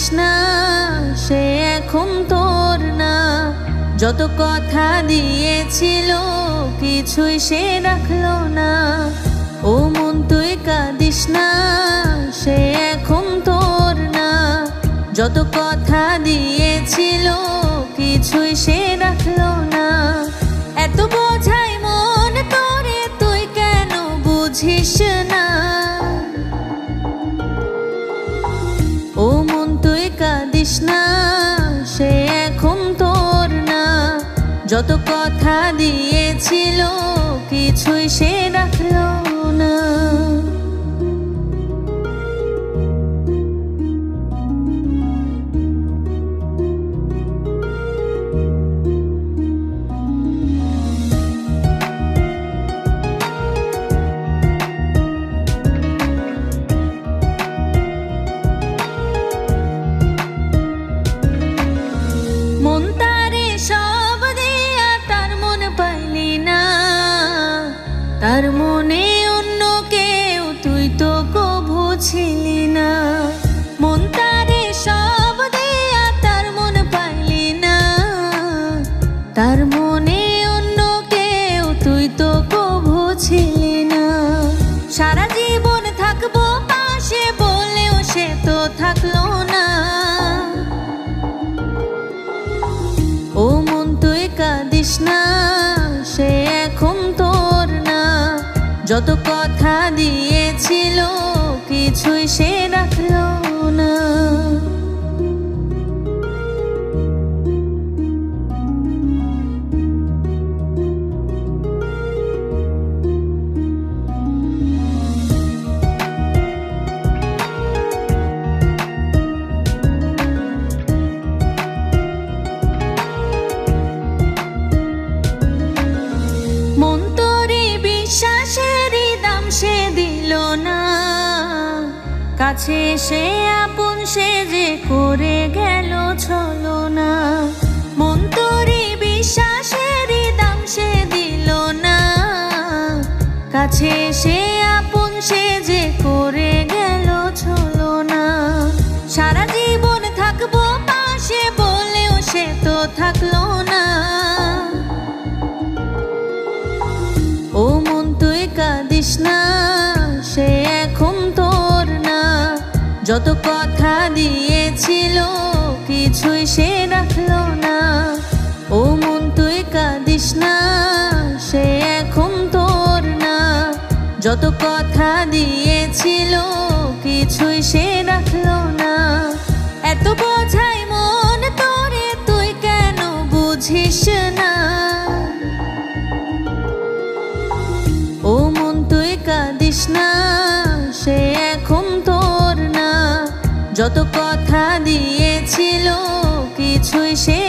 কাঁদিস না, সে এখন তোর না। যত কথা দিয়েছিল কিছুই সে রাখলো না। ও মন তুই কাঁদিস না, সে এখন তোর না। যত কথা দিয়েছিল কিছুই সে রাখলো না। এত বোঝাই মন তোরে, তুই কেন বুঝিস না? ও মন তুই কাঁদিস না, সে এখন তোর না। যত কথা দিয়েছিল কিছুই সে রাখলো না। মন তারে সব দিয়া তার মন পাইলি না। তার মনে অন্য কেউ তুই তো কভু ছিলি না। মন তারে সব দিয়া তার মন পাইলি না। তার মনে অন্য কেউ তুই তো কভু ছিলি না। সারা জীবন থাকবো পাশে বলেও সে তো থাকলো না। ও মন তুই কাঁদিস না, সে এখন তোর না। যত কথা দিয়েছিল কিছুই সে রাখলো না। মন তোরে বিশ্বাসেরই দাম সে দিল না। কাছে সে আপন সে যে করে গেল ছলনা। মন তোরে বিশ্বাসেরই দাম সে দিল না। কাছে সে আপন সে যে করে গেল ছলনা। সারা জীবন থাকবো পাশে বলেও সে তো থাকলো না। ও মন তুই কাঁদিস না, সে এখন তোর না। যত কথা দিয়েছিল কিছুই সে রাখলো না। ও মন তুই কাঁদিস না, সে এখন তোর না। যত কথা দিয়েছিল কিছুই সে রাখলো না। এত বোঝাই মন তোরে, তুই কেন বুঝিস না? ও মন তুই কাঁদিস না, সে এখন তোর না। যত কথা দিয়েছিল কিছুই সে